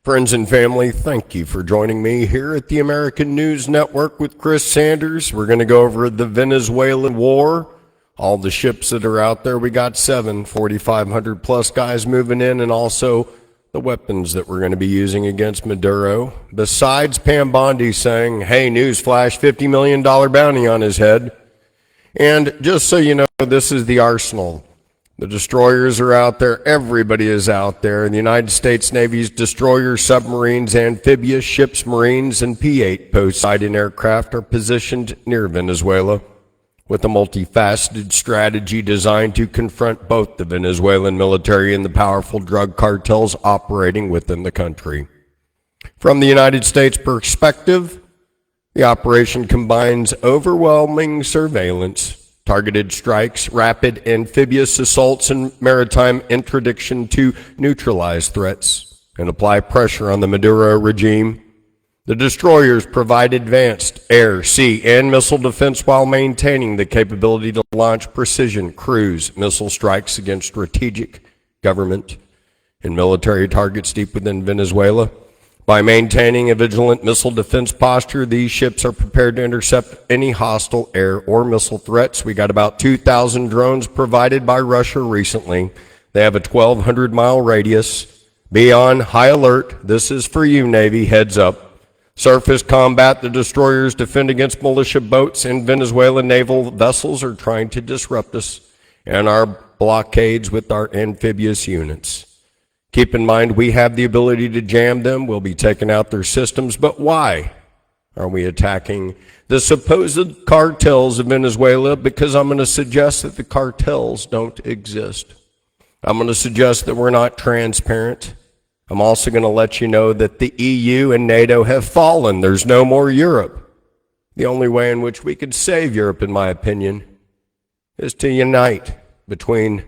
Friends and family, thank you for joining me here at the American News Network with Chris Sanders. We're going to go over the Venezuelan war, all the ships that are out there. We got 4,500 plus guys moving in, and also the weapons that we're going to be using against Maduro. Besides Pam Bondi saying, hey, newsflash, $50 million bounty on his head. And just so you know, this is the arsenal. The destroyers are out there. Everybody is out there. The United States Navy's destroyers, submarines, amphibious ships, marines, and P-8 Poseidon aircraft are positioned near Venezuela with a multifaceted strategy designed to confront both the Venezuelan military and the powerful drug cartels operating within the country. From the United States perspective, the operation combines overwhelming surveillance, targeted strikes, rapid amphibious assaults, and maritime interdiction to neutralize threats and apply pressure on the Maduro regime. The destroyers provide advanced air, sea, and missile defense while maintaining the capability to launch precision cruise missile strikes against strategic government and military targets deep within Venezuela. By maintaining a vigilant missile defense posture, these ships are prepared to intercept any hostile air or missile threats. We got about 2,000 drones provided by Russia recently. They have a 1,200-mile radius. Be on high alert. This is for you, Navy. Heads up. Surface combat. The destroyers defend against militia boats, and Venezuelan naval vessels are trying to disrupt us and our blockades with our amphibious units. Keep in mind, we have the ability to jam them. We'll be taking out their systems. But why are we attacking the supposed cartels of Venezuela? Because I'm going to suggest that the cartels don't exist. I'm going to suggest that we're not transparent. I'm also going to let you know that the EU and NATO have fallen. There's no more Europe. The only way in which we could save Europe, in my opinion, is to unite between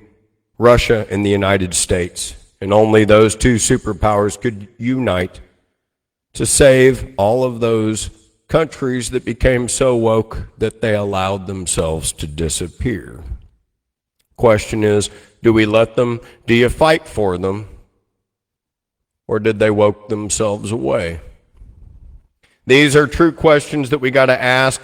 Russia and the United States. And only those two superpowers could unite to save all of those countries that became so woke that they allowed themselves to disappear. Question is, do we let them? Do you fight for them? Or did they woke themselves away? These are true questions that we got to ask,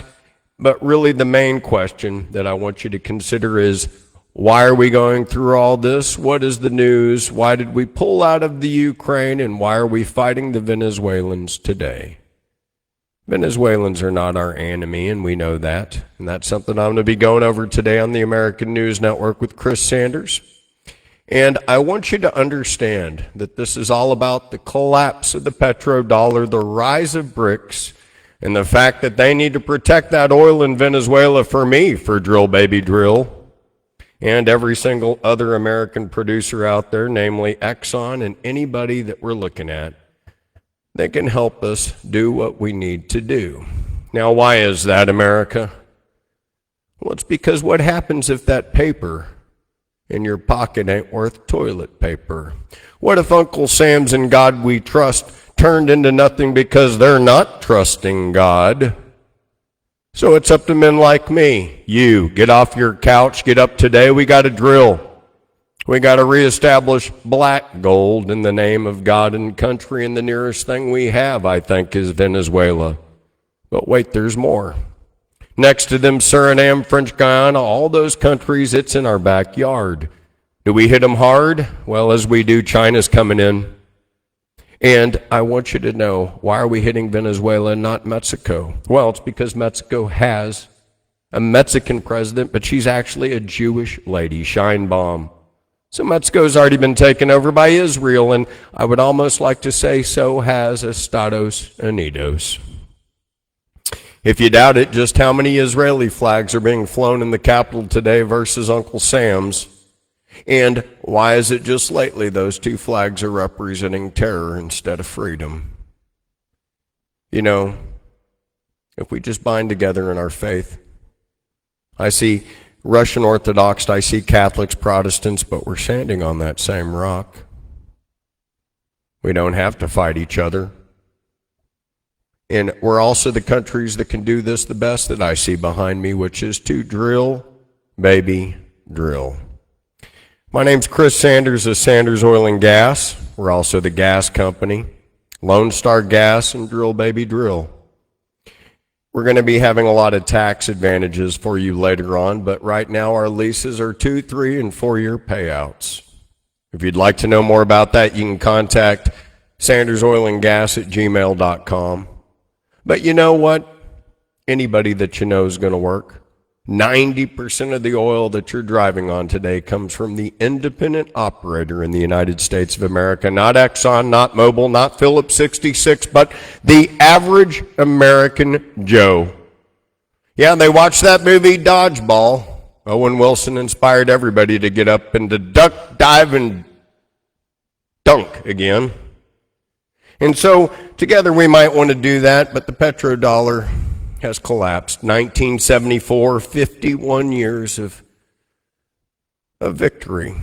but really the main question that I want you to consider is, why are we going through all this? What is the news? Why did we pull out of the Ukraine? And why are we fighting the Venezuelans today? Venezuelans are not our enemy, and we know that. And that's something I'm going to be going over today on the American News Network with Chris Sanders. And I want you to understand that this is all about the collapse of the petrodollar, the rise of BRICS, and the fact that they need to protect that oil in Venezuela for me, for drill baby drill, and every single other American producer out there, namely Exxon and anybody that we're looking at, that can help us do what we need to do. Now, why is that, America? Well, it's because what happens if that paper in your pocket ain't worth toilet paper? What if Uncle Sam's "In God We Trust" turned into nothing because they're not trusting God? So it's up to men like me. You, get off your couch, get up today. We got to drill. We got to reestablish black gold in the name of God and country, and the nearest thing we have, I think, is Venezuela. But wait, there's more. Next to them, Suriname, French Guiana, all those countries, it's in our backyard. Do we hit them hard? Well, as we do, China's coming in. And I want you to know, why are we hitting Venezuela and not Mexico? Well, it's because Mexico has a Mexican president, but she's actually a Jewish lady, Scheinbaum. So Mexico's already been taken over by Israel, and I would almost like to say so has Estados Unidos. If you doubt it, just how many Israeli flags are being flown in the Capitol today versus Uncle Sam's? And why is it just lately those two flags are representing terror instead of freedom? You know, if we just bind together in our faith. I see Russian Orthodox, I see Catholics, Protestants, but we're standing on that same rock. We don't have to fight each other. And we're also the countries that can do this the best that I see behind me, which is to drill, baby, drill. My name's Chris Sanders of Sanders Oil and Gas. We're also the gas company. Lone Star Gas, and Drill Baby Drill. We're going to be having a lot of tax advantages for you later on, but right now our leases are 2, 3, and 4-year payouts. If you'd like to know more about that, you can contact sandersoilandgas@gmail.com. But you know what? Anybody that you know is going to work. 90% of the oil that you're driving on today comes from the independent operator in the United States of America. Not Exxon, not Mobil, not Phillips 66, but the average American Joe. Yeah, they watched that movie Dodgeball. Owen Wilson inspired everybody to get up and to duck, dive, and dunk again. And so together we might want to do that, but the petrodollar has collapsed. 1974, 51 years of victory.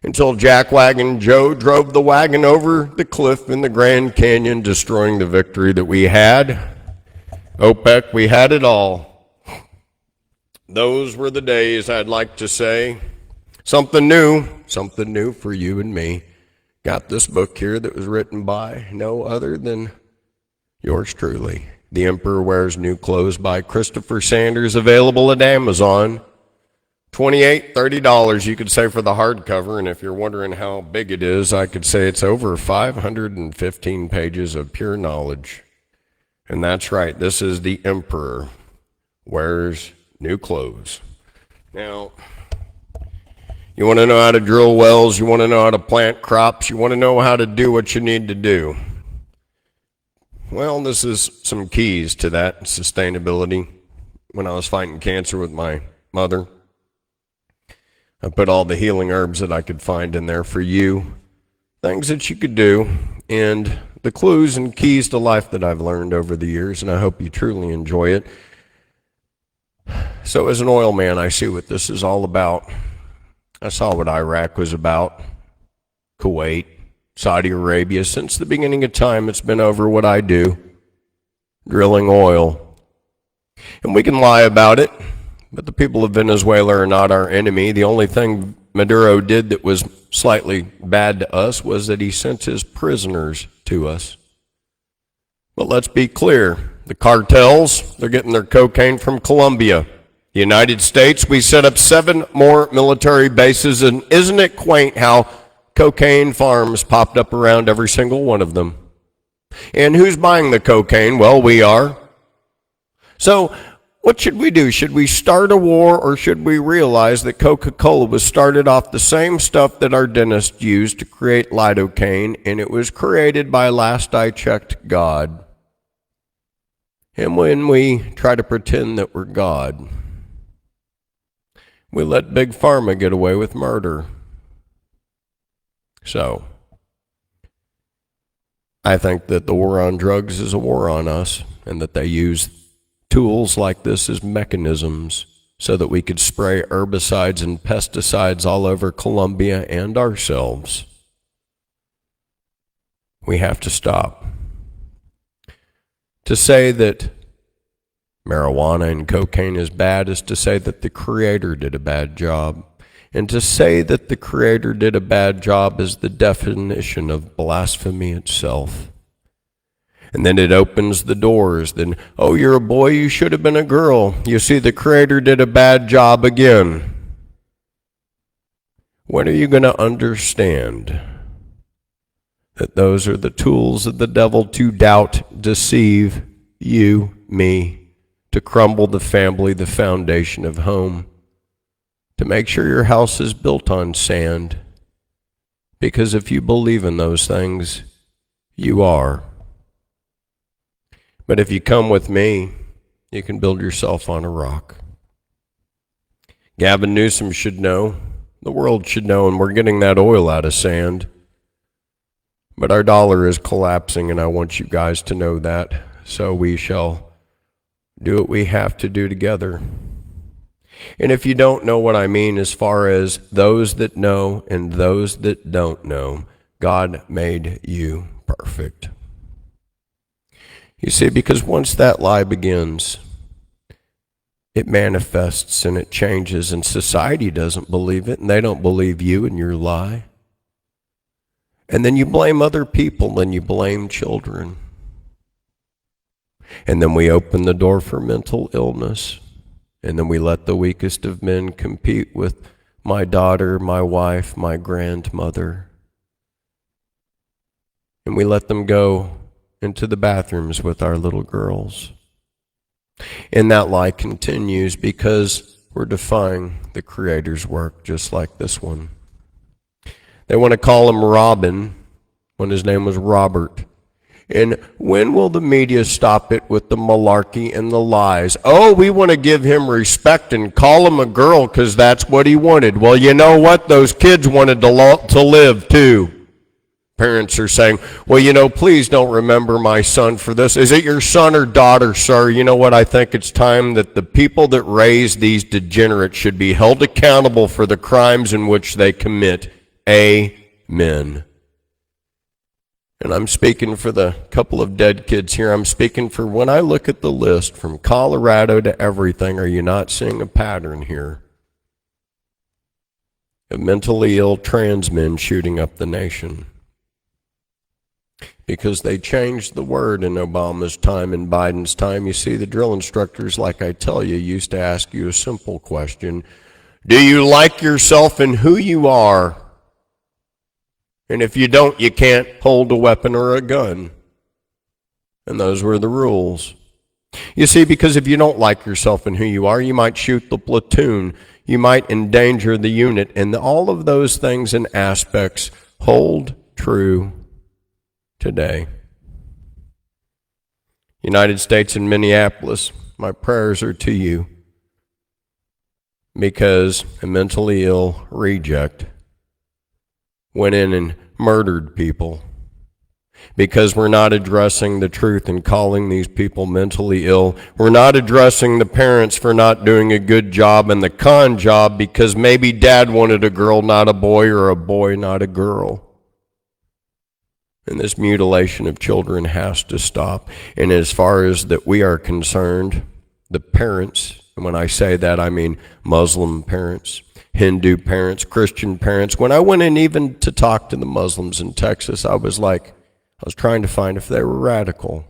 Until Jackwagon Joe drove the wagon over the cliff in the Grand Canyon, destroying the victory that we had. OPEC, we had it all. Those were the days, I'd like to say. Something new for you and me. Got this book here that was written by no other than yours truly. The Emperor Wears New Clothes by Christopher Sanders, available at Amazon. $28, $30 you could say for the hardcover, and if you're wondering how big it is, I could say it's over 515 pages of pure knowledge. And that's right, this is The Emperor Wears New Clothes. Now, you want to know how to drill wells, you want to know how to plant crops, you want to know how to do what you need to do. Well, this is some keys to that sustainability. When I was fighting cancer with my mother, I put all the healing herbs that I could find in there for you, things that you could do, and the clues and keys to life that I've learned over the years, and I hope you truly enjoy it. So as an oil man, I see what this is all about. I saw what Iraq was about, Kuwait, Saudi Arabia. Since the beginning of time, it's been over what I do, drilling oil. And we can lie about it, but the people of Venezuela are not our enemy. The only thing Maduro did that was slightly bad to us was that he sent his prisoners to us. But let's be clear, the cartels, they're getting their cocaine from Colombia. The United States, we set up 7 more military bases, and isn't it quaint how cocaine farms popped up around every single one of them? And who's buying the cocaine? Well, we are. So what should we do? Should we start a war, or should we realize that Coca-Cola was started off the same stuff that our dentist used to create lidocaine, and it was created by, last I checked, God. And when we try to pretend that we're God, we let Big Pharma get away with murder. So, I think that the war on drugs is a war on us, and that they use tools like this as mechanisms so that we could spray herbicides and pesticides all over Colombia and ourselves. We have to stop. To say that marijuana and cocaine is bad is to say that the Creator did a bad job. And to say that the Creator did a bad job is the definition of blasphemy itself. And then it opens the doors. Then, oh, you're a boy, you should have been a girl. You see, the Creator did a bad job again. When are you going to understand that those are the tools of the devil to doubt, deceive you, me, to crumble the family, the foundation of home, to make sure your house is built on sand? Because if you believe in those things, you are. But if you come with me, you can build yourself on a rock. Gavin Newsom should know, the world should know, and we're getting that oil out of sand. But our dollar is collapsing, and I want you guys to know that. So we shall do what we have to do together. And if you don't know what I mean as far as those that know and those that don't know, God made you perfect. You see, because once that lie begins, it manifests and it changes, and society doesn't believe it, and they don't believe you and your lie. And then you blame other people and you blame children. And then we open the door for mental illness. And then we let the weakest of men compete with my daughter, my wife, my grandmother. And we let them go into the bathrooms with our little girls. And that lie continues because we're defying the Creator's work, just like this one. They want to call him Robin when his name was Robert. And when will the media stop it with the malarkey and the lies? Oh, we want to give him respect and call him a girl because that's what he wanted. Well, you know what? Those kids wanted to live too. Parents are saying, well, please don't remember my son for this. Is it your son or daughter, sir? You know what? I think it's time that the people that raise these degenerates should be held accountable for the crimes in which they commit. Amen. And I'm speaking for the couple of dead kids here. I'm speaking for when I look at the list from Colorado to everything, are you not seeing a pattern here of mentally ill trans men shooting up the nation? Because they changed the word in Obama's time and Biden's time. You see, the drill instructors, like I tell you, used to ask you a simple question. Do you like yourself and who you are? And if you don't, you can't hold a weapon or a gun. And those were the rules. You see, because if you don't like yourself and who you are, you might shoot the platoon. You might endanger the unit. And all of those things and aspects hold true today. United States and Minneapolis, my prayers are to you because a mentally ill reject went in and murdered people because we're not addressing the truth and calling these people mentally ill. We're not addressing the parents for not doing a good job and the con job because maybe dad wanted a girl, not a boy, or a boy, not a girl. And this mutilation of children has to stop. And as far as that we are concerned, the parents, and when I say that I mean Muslim parents, Hindu parents, Christian parents. When I went in even to talk to the Muslims in Texas, I was trying to find if they were radical.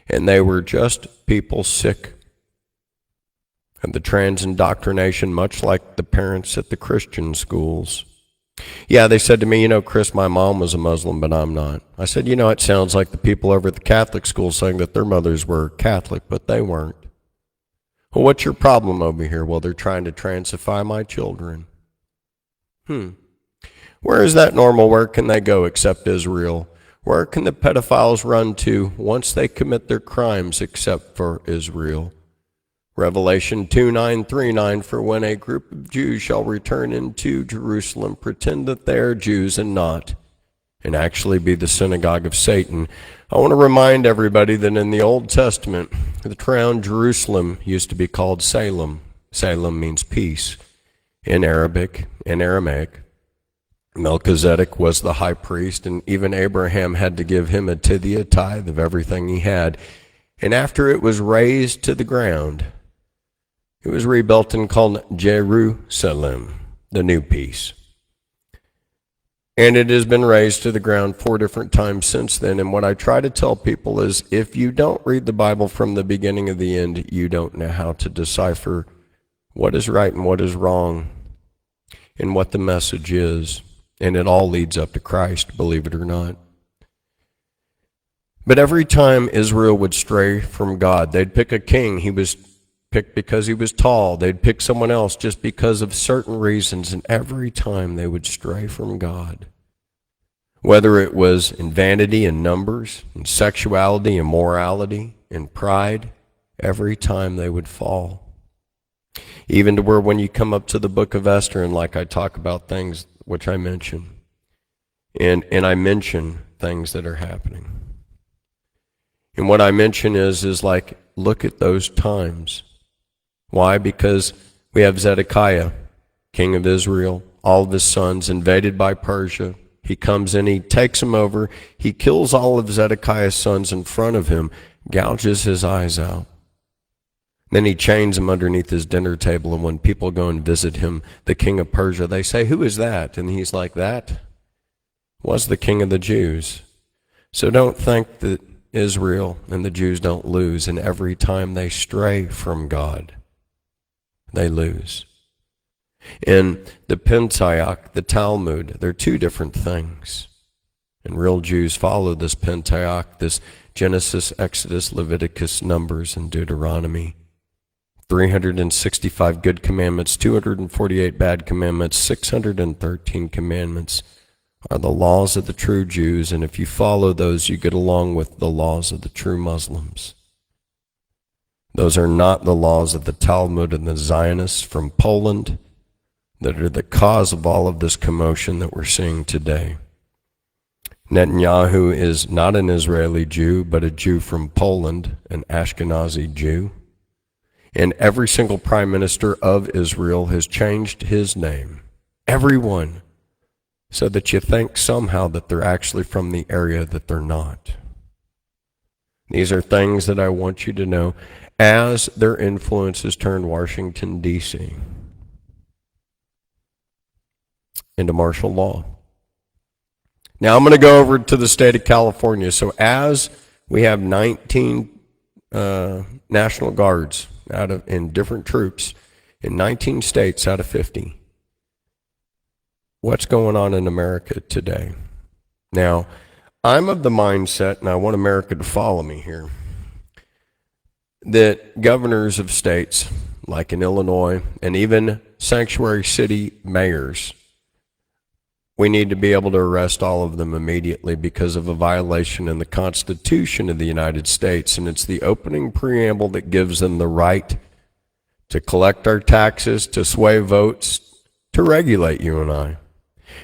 And they were just people sick of the trans indoctrination, much like the parents at the Christian schools. Yeah, they said to me, Chris, my mom was a Muslim, but I'm not. I said, it sounds like the people over at the Catholic school saying that their mothers were Catholic, but they weren't. Well, what's your problem over here? Well, they're trying to transify my children. Where is that normal? Where can they go except Israel? Where can the pedophiles run to once they commit their crimes except for Israel? Revelation 2:9-3:9, for when a group of Jews shall return into Jerusalem, pretend that they are Jews and not, and actually be the synagogue of Satan. I want to remind everybody that in the Old Testament, the town Jerusalem used to be called Salem. Salem means peace in Arabic and Aramaic. Melchizedek was the high priest, and even Abraham had to give him a tithe of everything he had. And after it was razed to the ground, it was rebuilt and called Jerusalem, the new peace. And it has been razed to the ground 4 different times since then. And what I try to tell people is if you don't read the Bible from the beginning to the end, you don't know how to decipher what is right and what is wrong and what the message is. And it all leads up to Christ, believe it or not. But every time Israel would stray from God, they'd pick a king. He was picked because he was tall. They'd pick someone else just because of certain reasons. And every time they would stray from God, whether it was in vanity and numbers, in sexuality, immorality, in pride, every time they would fall. Even to where when you come up to the book of Esther, and like I talk about things which I mention, and I mention things that are happening. And what I mention is like, look at those times. Why? Because we have Zedekiah, king of Israel, all of his sons invaded by Persia. He comes in, he takes them over, he kills all of Zedekiah's sons in front of him, gouges his eyes out. Then he chains them underneath his dinner table, and when people go and visit him, the king of Persia, they say, "Who is that?" And he's like, "That? was the King of the Jews. So don't think that Israel and the Jews don't lose, and every time they stray from God, they lose. In the Pentateuch, the Talmud, they're two different things. And real Jews follow this Pentateuch, this Genesis, Exodus, Leviticus, Numbers, and Deuteronomy. 365 good commandments, 248 bad commandments, 613 commandments are the laws of the true Jews, and if you follow those, you get along with the laws of the true Muslims. Those are not the laws of the Talmud and the Zionists from Poland that are the cause of all of this commotion that we're seeing today. Netanyahu is not an Israeli Jew, but a Jew from Poland, an Ashkenazi Jew. And every single prime minister of Israel has changed his name. Everyone. So that you think somehow that they're actually from the area that they're not. These are things that I want you to know as their influence has turned Washington, D.C. into martial law. Now I'm going to go over to the state of California. So as we have 19 National Guards in different troops in 19 states out of 50, what's going on in America today? Now, I'm of the mindset, and I want America to follow me here, that governors of states, like in Illinois, and even sanctuary city mayors, we need to be able to arrest all of them immediately because of a violation in the Constitution of the United States, and it's the opening preamble that gives them the right to collect our taxes, to sway votes, to regulate you and I.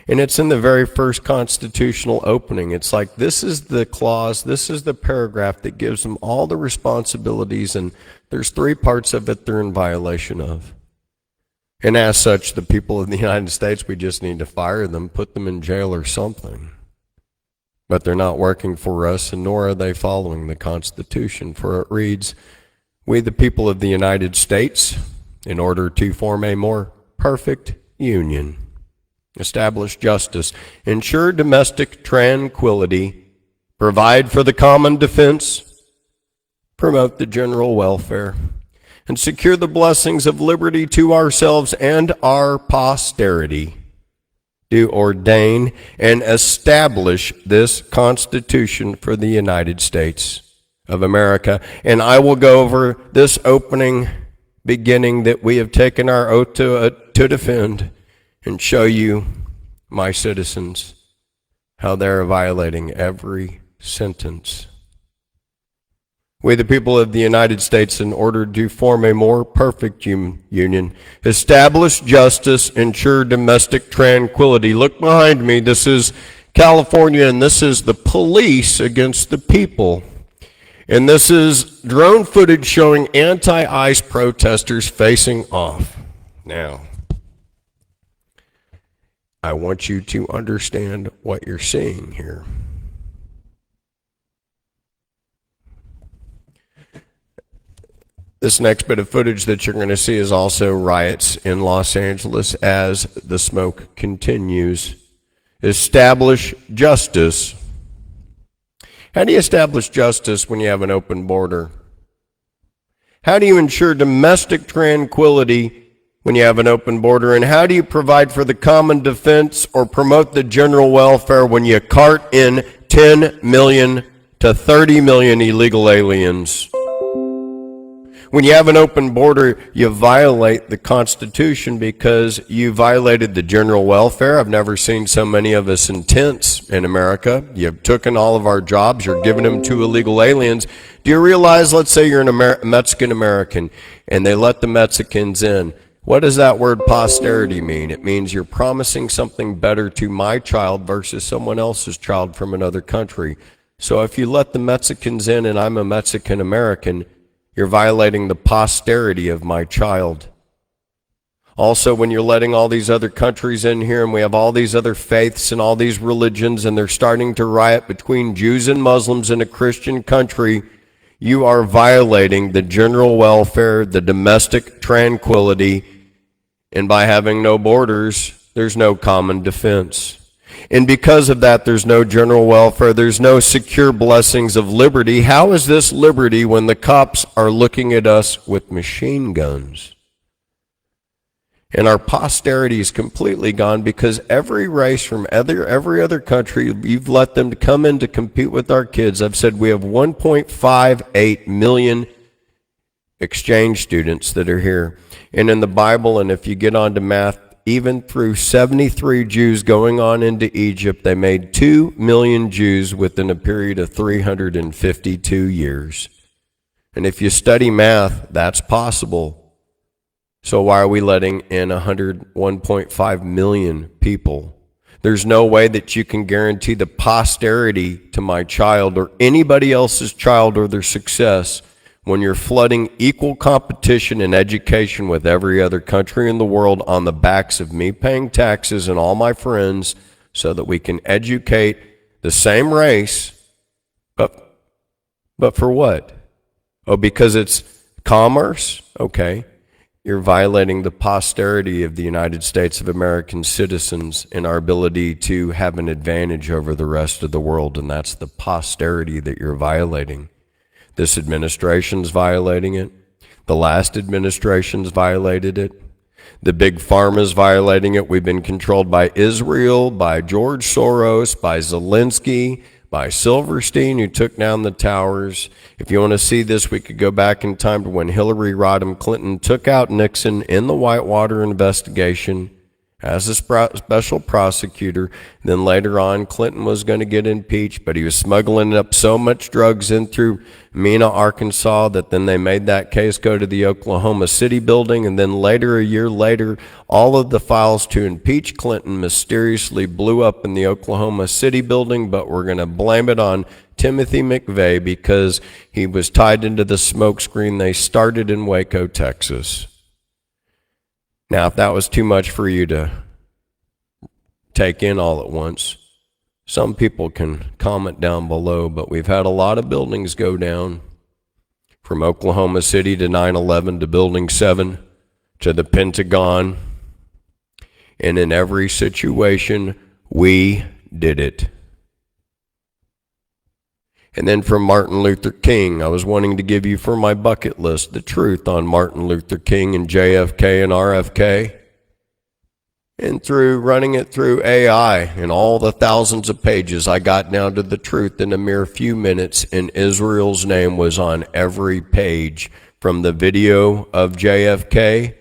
And it's in the very first constitutional opening. It's like this is the clause, this is the paragraph that gives them all the responsibilities, and there's 3 parts of it they're in violation of. And as such, the people of the United States, we just need to fire them, put them in jail or something. But they're not working for us, and nor are they following the Constitution, for it reads, "We, the people of the United States, in order to form a more perfect union, establish justice, ensure domestic tranquility, provide for the common defense, promote the general welfare, and secure the blessings of liberty to ourselves and our posterity, do ordain and establish this Constitution for the United States of America." And I will go over this opening beginning that we have taken our oath to defend, and show you, my citizens, how they're violating every sentence. We, the people of the United States, in order to form a more perfect union, establish justice, ensure domestic tranquility. Look behind me. This is California, and this is the police against the people. And this is drone footage showing anti-ICE protesters facing off. Now, I want you to understand what you're seeing here. This next bit of footage that you're going to see is also riots in Los Angeles as the smoke continues. Establish justice. How do you establish justice when you have an open border? How do you ensure domestic tranquility when you have an open border? And how do you provide for the common defense or promote the general welfare when you cart in 10 million to 30 million illegal aliens? When you have an open border, you violate the Constitution because you violated the general welfare. I've never seen so many of us in tents in America. You've taken all of our jobs. You're giving them to illegal aliens. Do you realize, let's say you're a Mexican American, and they let the Mexicans in. What does that word posterity mean? It means you're promising something better to my child versus someone else's child from another country. So if you let the Mexicans in and I'm a Mexican American, you're violating the posterity of my child. Also, when you're letting all these other countries in here, and we have all these other faiths and all these religions, and they're starting to riot between Jews and Muslims in a Christian country, you are violating the general welfare, the domestic tranquility, and by having no borders, there's no common defense. And because of that, there's no general welfare, there's no secure blessings of liberty. How is this liberty when the cops are looking at us with machine guns? And our posterity is completely gone because every race from every other country, you've let them come in to compete with our kids. I've said we have 1.58 million exchange students that are here. And in the Bible, and if you get on to math, even through 73 Jews going on into Egypt, they made 2 million Jews within a period of 352 years. And if you study math, that's possible. So why are we letting in 1.5 million people? There's no way that you can guarantee the posterity to my child or anybody else's child or their success when you're flooding equal competition and education with every other country in the world on the backs of me paying taxes and all my friends so that we can educate the same race, but for what? Oh, because it's commerce? Okay. You're violating the posterity of the United States of American citizens and our ability to have an advantage over the rest of the world, and that's the posterity that you're violating. This administration's violating it. The last administration's violated it. The big pharma's violating it. We've been controlled by Israel, by George Soros, by Zelensky, by Silverstein, who took down the towers. If you want to see this, we could go back in time to when Hillary Rodham Clinton took out Nixon in the Whitewater investigation as a special prosecutor. Then later on, Clinton was going to get impeached, but he was smuggling up so much drugs in through Mena, Arkansas, that then they made that case go to the Oklahoma City building. And then later, a year later, all of the files to impeach Clinton mysteriously blew up in the Oklahoma City building, but we're going to blame it on Timothy McVeigh because he was tied into the smokescreen they started in Waco, Texas. Now, if that was too much for you to take in all at once, some people can comment down below, but we've had a lot of buildings go down, from Oklahoma City to 9/11 to Building 7 to the Pentagon, and in every situation, we did it. And then from Martin Luther King, I was wanting to give you for my bucket list the truth on Martin Luther King and JFK and RFK. And through running it through AI and all the thousands of pages, I got down to the truth in a mere few minutes, and Israel's name was on every page, from the video of JFK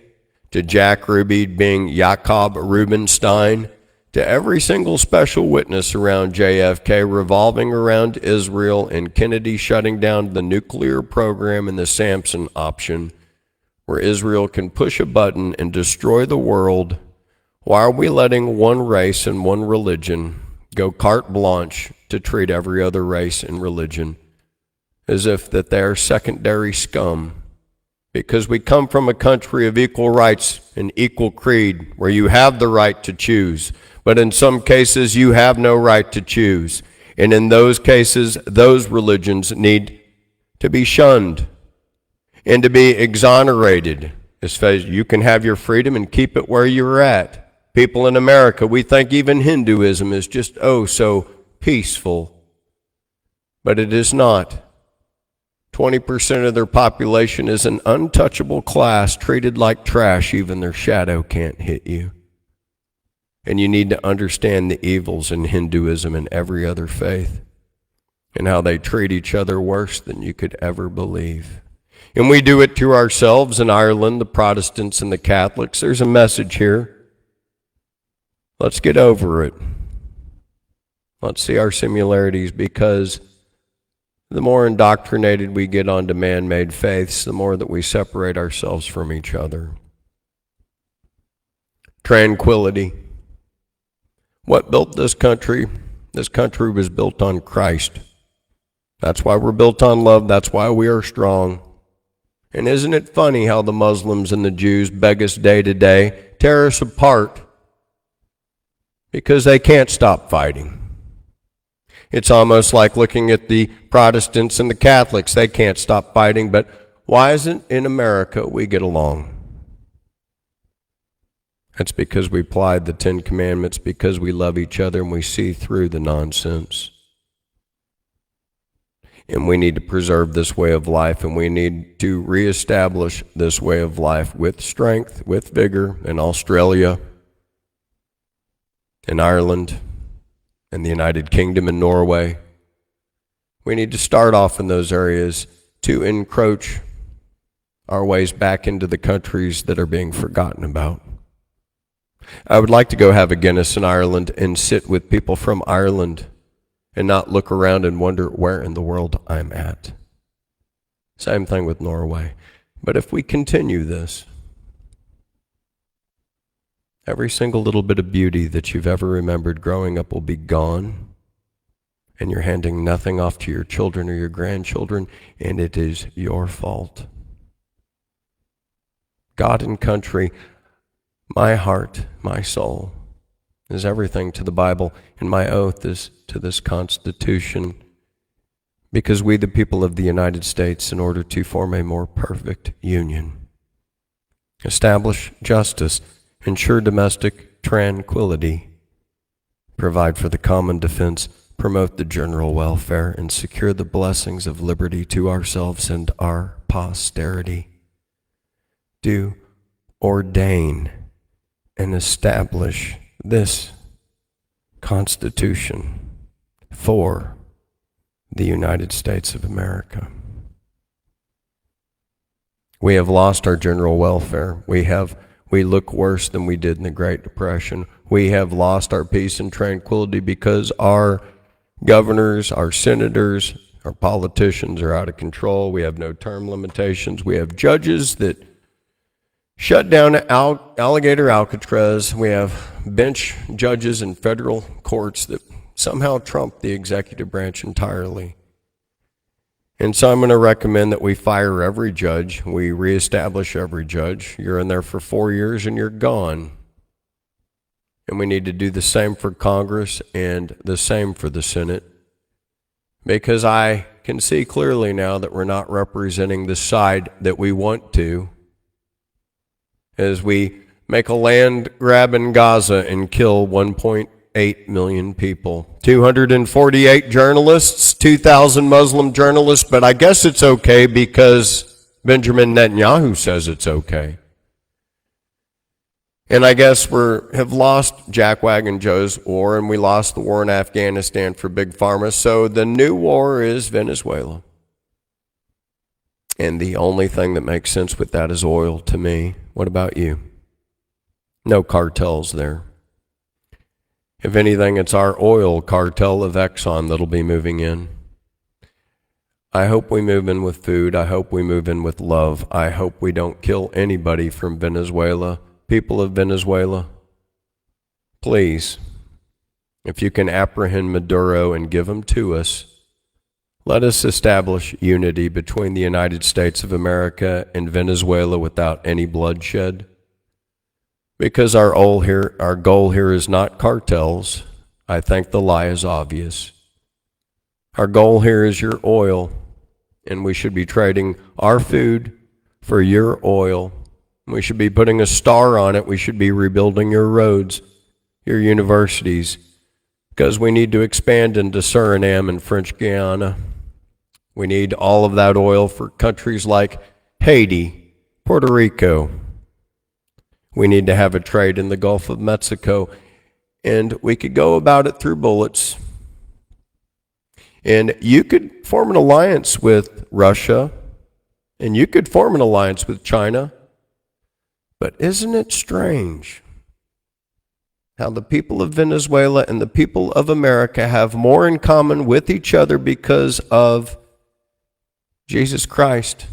to Jack Ruby being Jacob Rubenstein, to every single special witness around JFK revolving around Israel, and Kennedy shutting down the nuclear program and the Samson option, where Israel can push a button and destroy the world. Why are we letting one race and one religion go carte blanche to treat every other race and religion as if that they are secondary scum? Because we come from a country of equal rights and equal creed, where you have the right to choose. But in some cases, you have no right to choose. And in those cases, those religions need to be shunned and to be exonerated. As far as you can have your freedom and keep it where you're at. People in America, we think even Hinduism is just, oh, so peaceful. But it is not. 20% of their population is an untouchable class, treated like trash. Even their shadow can't hit you. And you need to understand the evils in Hinduism and every other faith, and how they treat each other worse than you could ever believe. And we do it to ourselves in Ireland, the Protestants and the Catholics. There's a message here. Let's get over it. Let's see our similarities, because the more indoctrinated we get onto man-made faiths, the more that we separate ourselves from each other. Tranquility. What built this country? This country was built on Christ. That's why we're built on love. That's why we are strong. And isn't it funny how the Muslims and the Jews beg us day to day, tear us apart, because they can't stop fighting. It's almost like looking at the Protestants and the Catholics. They can't stop fighting, but why isn't in America we get along? That's because we applied the 10 Commandments, because we love each other and we see through the nonsense. And we need to preserve this way of life, and we need to reestablish this way of life with strength, with vigor in Australia, in Ireland, in the United Kingdom, and Norway. We need to start off in those areas to encroach our ways back into the countries that are being forgotten about. I would like to go have a Guinness in Ireland and sit with people from Ireland and not look around and wonder where in the world I'm at. Same thing with Norway. But if we continue this, every single little bit of beauty that you've ever remembered growing up will be gone, and you're handing nothing off to your children or your grandchildren, and it is your fault. God and country, my heart, my soul, is everything to the Bible, and my oath is to this Constitution, because we, the people of the United States, in order to form a more perfect union, establish justice, ensure domestic tranquility, provide for the common defense, promote the general welfare, and secure the blessings of liberty to ourselves and our posterity, do ordain and establish this Constitution for the United States of America. We have lost our general welfare. We look worse than we did in the Great Depression. We have lost our peace and tranquility because our governors, our senators, our politicians are out of control. We have no term limitations. We have judges that shut down Alligator Alcatraz. We have bench judges in federal courts that somehow trump the executive branch entirely. And so I'm going to recommend that we fire every judge. We reestablish every judge. You're in there for 4 years and you're gone. And we need to do the same for Congress and the same for the Senate. Because I can see clearly now that we're not representing the side that we want to, as we make a land grab in Gaza and kill 1.8 million people. 248 journalists, 2,000 Muslim journalists, but I guess it's okay because Benjamin Netanyahu says it's okay. And I guess we have lost Jack Wagon Joe's war, and we lost the war in Afghanistan for Big Pharma, so the new war is Venezuela. And the only thing that makes sense with that is oil to me. What about you? No cartels there. If anything, it's our oil cartel of Exxon that'll be moving in. I hope we move in with food. I hope we move in with love. I hope we don't kill anybody from Venezuela. People of Venezuela, please, if you can apprehend Maduro and give him to us, let us establish unity between the United States of America and Venezuela without any bloodshed. Because our goal here is not cartels. I think the lie is obvious. Our goal here is your oil, and we should be trading our food for your oil. We should be putting a star on it. We should be rebuilding your roads, your universities, because we need to expand into Suriname and French Guiana. We need all of that oil for countries like Haiti, Puerto Rico. We need to have a trade in the Gulf of Mexico, and we could go about it through bullets. And you could form an alliance with Russia, and you could form an alliance with China. But isn't it strange how the people of Venezuela and the people of America have more in common with each other because of Jesus Christ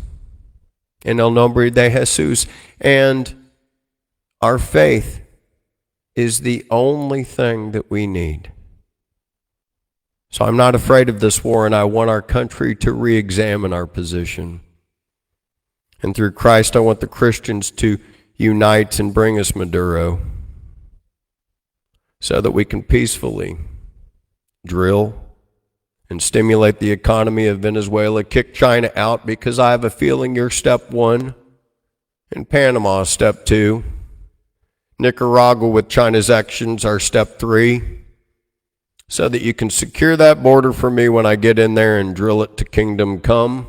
and El Nombre de Jesus, and our faith is the only thing that we need. So I'm not afraid of this war, and I want our country to re-examine our position. And through Christ, I want the Christians to unite and bring us Maduro so that we can peacefully drill and stimulate the economy of Venezuela, kick China out, because I have a feeling you're step one and Panama step two. Nicaragua with China's actions are step 3, so that you can secure that border for me when I get in there and drill it to kingdom come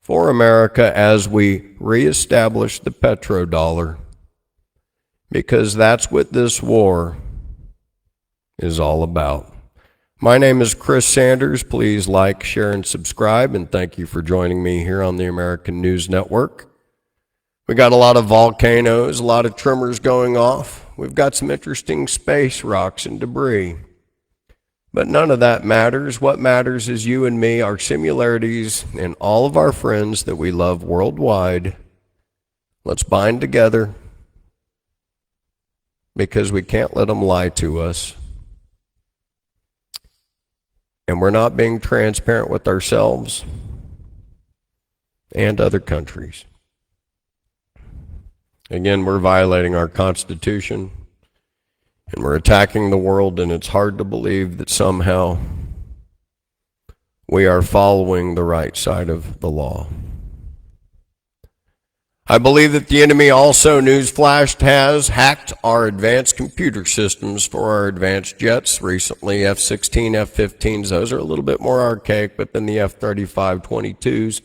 for America as we reestablish the petrodollar, because that's what this war is all about. My name is Chris Sanders. Please like, share, and subscribe, and thank you for joining me here on the American News Network. We got a lot of volcanoes, a lot of tremors going off. We've got some interesting space rocks and debris. But none of that matters. What matters is you and me, our similarities, and all of our friends that we love worldwide. Let's bind together, because we can't let them lie to us. And we're not being transparent with ourselves and other countries. Again, we're violating our Constitution, and we're attacking the world, and it's hard to believe that somehow we are following the right side of the law. I believe that the enemy also, newsflash, has hacked our advanced computer systems for our advanced jets. Recently, F-16, F-15s, those are a little bit more archaic, but then the F-35 22s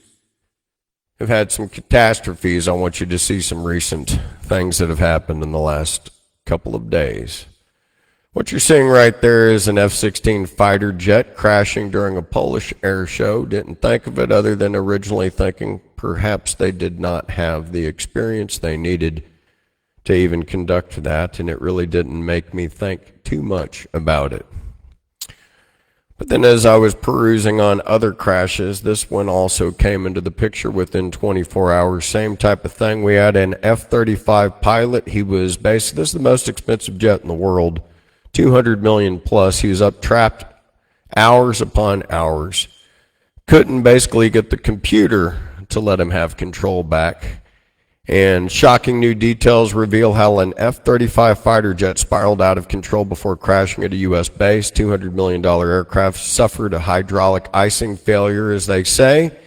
have had some catastrophes. I want you to see some recent things that have happened in the last couple of days. What you're seeing right there is an F-16 fighter jet crashing during a Polish air show. Didn't think of it other than originally thinking perhaps they did not have the experience they needed to even conduct that, and it really didn't make me think too much about it. But then as I was perusing on other crashes, this one also came into the picture within 24 hours. Same type of thing. We had an F-35 pilot. He was basically, this is the most expensive jet in the world, $200 million plus. He was up trapped hours upon hours. Couldn't basically get the computer to let him have control back. And shocking new details reveal how an F-35 fighter jet spiraled out of control before crashing at a U.S. base. $200 million aircraft suffered a hydraulic icing failure, as they say.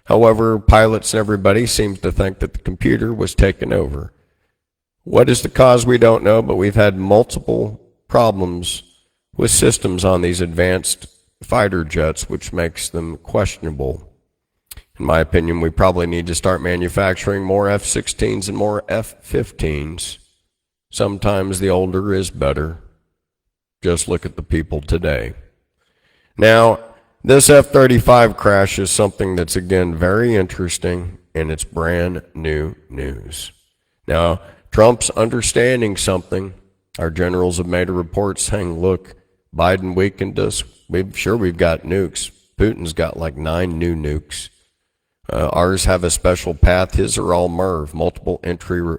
However, pilots and everybody seems to think that the computer was taken over. What is the cause? We don't know, but we've had multiple problems with systems on these advanced fighter jets, which makes them questionable. In my opinion, we probably need to start manufacturing more F-16s and more F-15s. Sometimes the older is better. Just look at the people today. Now, this F-35 crash is something that's, again, very interesting, and it's brand new news. Now, Trump's understanding something. Our generals have made a report saying, look, Biden weakened us. We've got nukes. Putin's got like 9 new nukes. Ours have a special path. His are all MIRV, multiple entry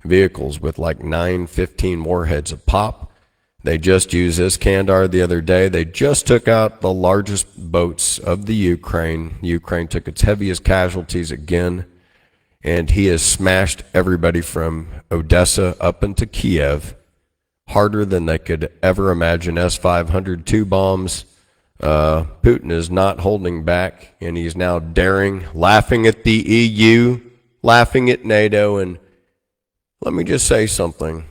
vehicles with like 9, 15 warheads a pop. They just used Iskandar the other day. They just took out the largest boats of the Ukraine. Ukraine took its heaviest casualties again, and he has smashed everybody from Odessa up into Kiev, harder than they could ever imagine. S-500 bombs. Putin is not holding back, and he's now daring, laughing at the EU, laughing at NATO. And let me just say something.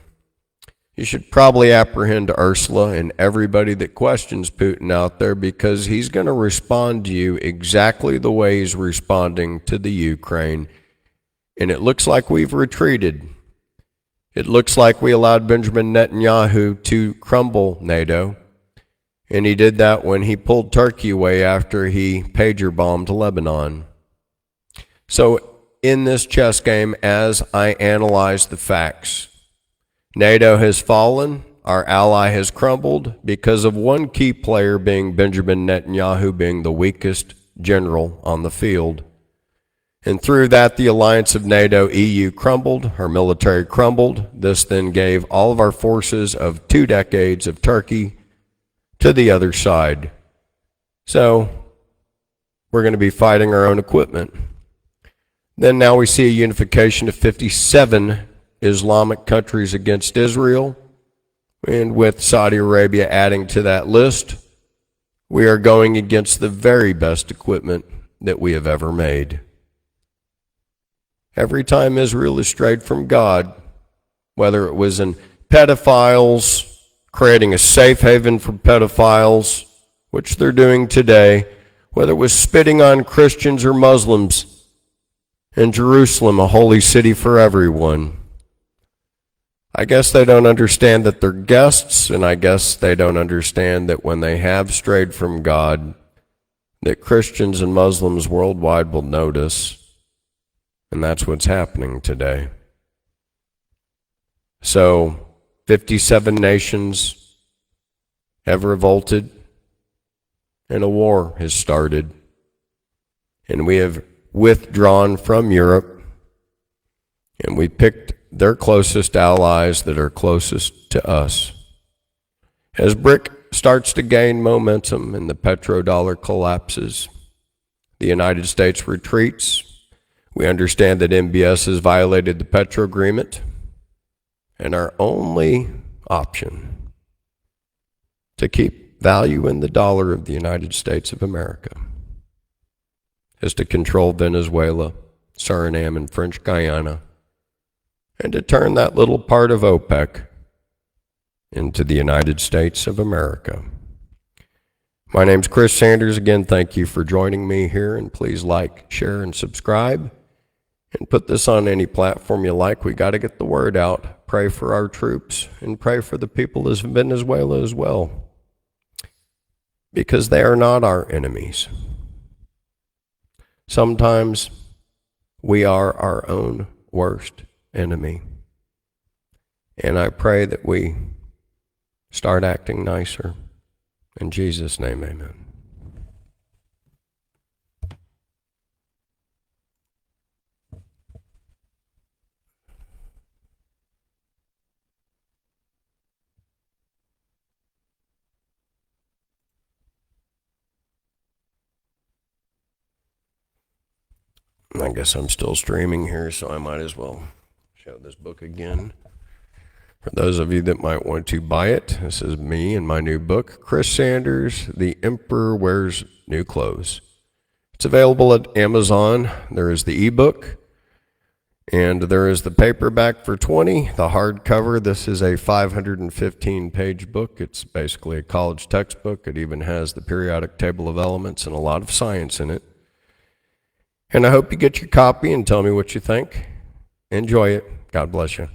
You should probably apprehend Ursula and everybody that questions Putin out there, because he's going to respond to you exactly the way he's responding to the Ukraine. And it looks like we've retreated. It looks like we allowed Benjamin Netanyahu to crumble NATO. And he did that when he pulled Turkey away after he pager bombed Lebanon. So in this chess game, as I analyze the facts, NATO has fallen, our ally has crumbled because of one key player being Benjamin Netanyahu being the weakest general on the field. And through that, the alliance of NATO, EU crumbled, our military crumbled. This then gave all of our forces of 2 decades of Turkey to the other side. So we're going to be fighting our own equipment. Then now we see a unification of 57 Islamic countries against Israel, and with Saudi Arabia adding to that list, we are going against the very best equipment that we have ever made. Every time Israel is strayed from God, whether it was in pedophiles, creating a safe haven for pedophiles, which they're doing today, whether it was spitting on Christians or Muslims in Jerusalem, a holy city for everyone. I guess they don't understand that they're guests, and I guess they don't understand that when they have strayed from God, that Christians and Muslims worldwide will notice, and that's what's happening today. So, 57 nations have revolted, and a war has started, and we have withdrawn from Europe, and we picked their closest allies that are closest to us. As BRIC starts to gain momentum and the petrodollar collapses, the United States retreats. We understand that MBS has violated the Petro agreement, and our only option to keep value in the dollar of the United States of America is to control Venezuela, Suriname, and French Guiana, and to turn that little part of OPEC into the United States of America. My name's Chris Sanders. Again, thank you for joining me here, and please like, share, and subscribe, and put this on any platform you like. We got to get the word out. Pray for our troops, and pray for the people of Venezuela as well, because they are not our enemies. Sometimes we are our own worst enemy. And I pray that we start acting nicer. In Jesus' name, amen. I guess I'm still streaming here, so I might as well show this book again. For those of you that might want to buy it, this is me and my new book, Chris Sanders, The Emperor Wears New Clothes. It's available at Amazon. There is the ebook, and there is the paperback for $20, the hardcover. This is a 515-page book. It's basically a college textbook. It even has the periodic table of elements and a lot of science in it. And I hope you get your copy and tell me what you think. Enjoy it. God bless you.